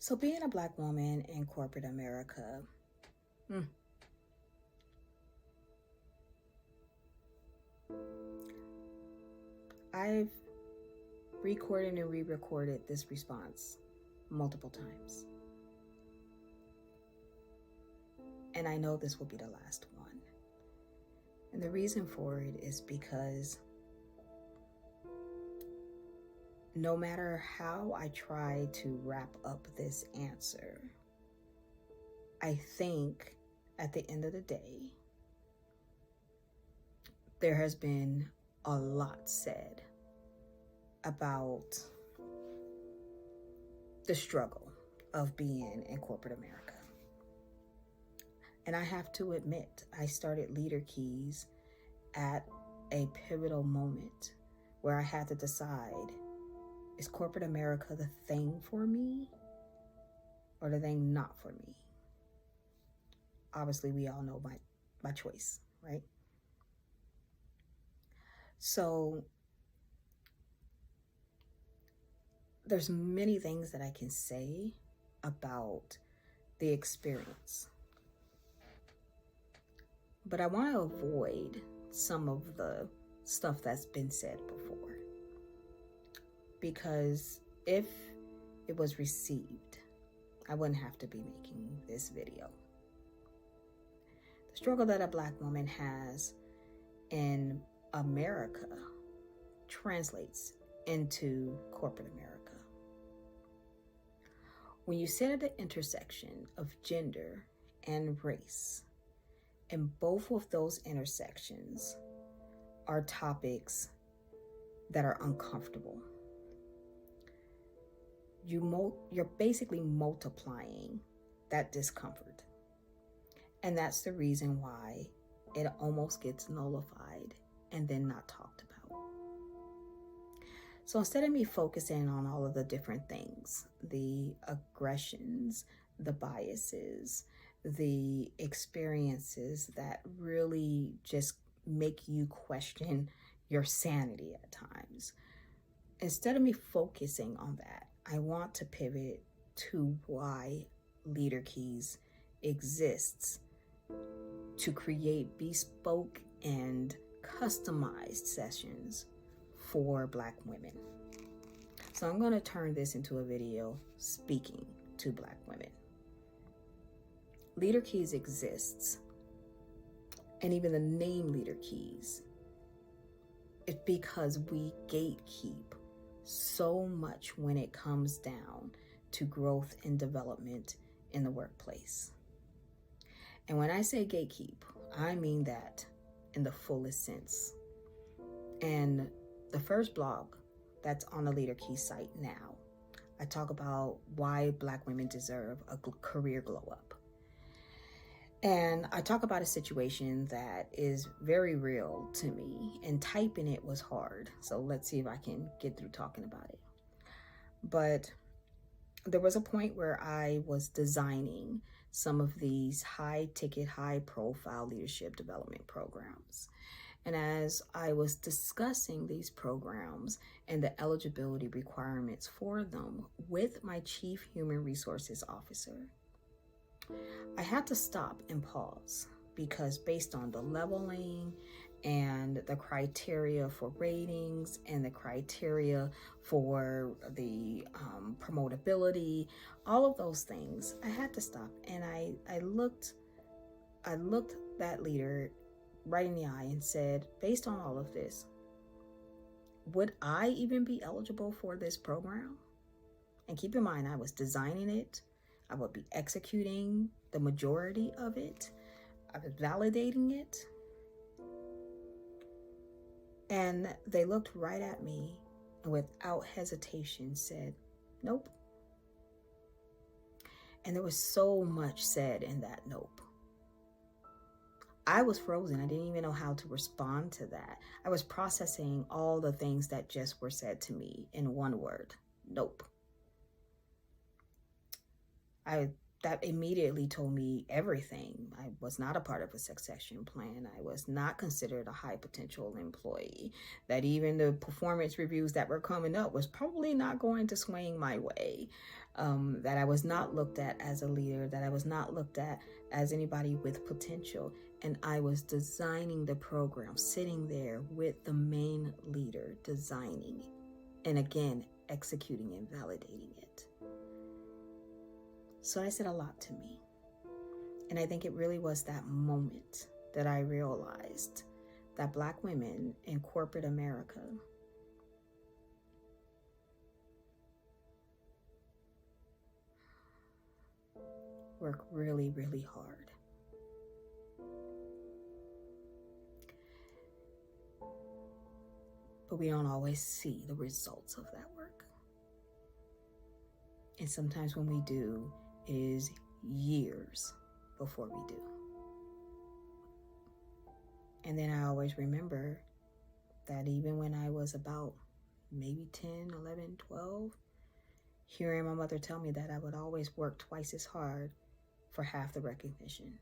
So being a Black woman in corporate America, I've recorded and re-recorded this response multiple times. And I know this will be the last one. And the reason for it is because no matter how I try to wrap up this answer, I think at the end of the day, there has been a lot said about the struggle of being in corporate America. And I have to admit, I started Leader Keys at a pivotal moment where I had to decide, is corporate America the thing for me or the thing not for me? Obviously, we all know my choice, right? So there's many things that I can say about the experience, but I want to avoid some of the stuff that's been said before, because if it was received, I wouldn't have to be making this video. The struggle that a Black woman has in America translates into corporate America. When you sit at the intersection of gender and race, and both of those intersections are topics that are uncomfortable, you're basically multiplying that discomfort. And that's the reason why it almost gets nullified and then not talked about. So instead of me focusing on all of the different things, the aggressions, the biases, the experiences that really just make you question your sanity at times, instead of me focusing on that, I want to pivot to why Leader Keys exists, to create bespoke and customized sessions for Black women. So I'm going to turn this into a video speaking to Black women. Leader Keys exists, and even the name Leader Keys, it's because we gatekeep so much when it comes down to growth and development in the workplace. And when I say gatekeep, I mean that in the fullest sense. And the first blog that's on the Leader Keys site now, I talk about why Black women deserve a career glow up. And I talk about a situation that is very real to me, and typing it was hard. So let's see if I can get through talking about it. But there was a point where I was designing some of these high ticket, high profile leadership development programs. And as I was discussing these programs and the eligibility requirements for them with my Chief Human Resources Officer, I had to stop and pause, because based on the leveling and the criteria for ratings and the criteria for the promotability, all of those things, I had to stop. And I looked that leader right in the eye and said, based on all of this, would I even be eligible for this program? And keep in mind, I was designing it. I would be executing the majority of it. I was validating it. And they looked right at me and without hesitation said, nope. And there was so much said in that nope. I was frozen. I didn't even know how to respond to that. I was processing all the things that just were said to me in one word, nope. That immediately told me everything. I was not a part of a succession plan. I was not considered a high potential employee. That even the performance reviews that were coming up was probably not going to swing my way. that I was not looked at as a leader, that I was not looked at as anybody with potential. And I was designing the program, sitting there with the main leader, designing, and again, executing and validating it. So I said a lot to me. And I think it really was that moment that I realized that Black women in corporate America work really, really hard. But we don't always see the results of that work. And sometimes when we do, it is years before we do. And then I always remember that even when I was about maybe 10, 11, 12, hearing my mother tell me that I would always work twice as hard for half the recognition.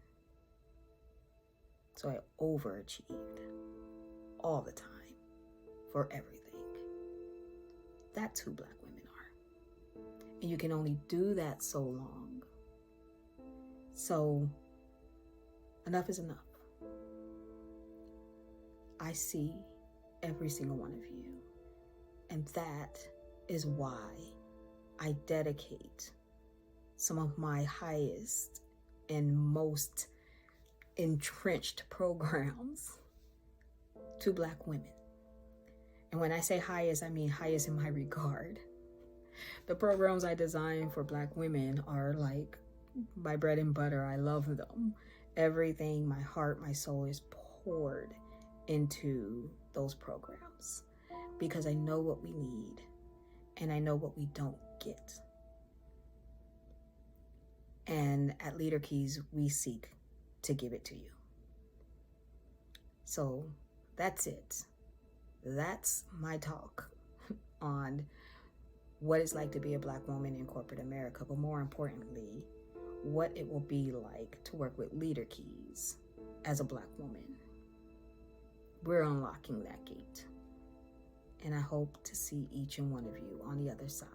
So I overachieved all the time for everything. That's who Black women are. And you can only do that so long. So enough is enough. I see every single one of you. And that is why I dedicate some of my highest and most entrenched programs to Black women. And when I say highest, I mean highest in my regard. The programs I design for Black women are like my bread and butter. I love them. Everything, my heart, my soul is poured into those programs because I know what we need and I know what we don't get. And at Leader Keys, we seek to give it to you. So that's it. That's my talk on what it's like to be a Black woman in corporate America, but more importantly, what it will be like to work with Leader Keys as a Black woman. We're unlocking that gate. And I hope to see each and one of you on the other side.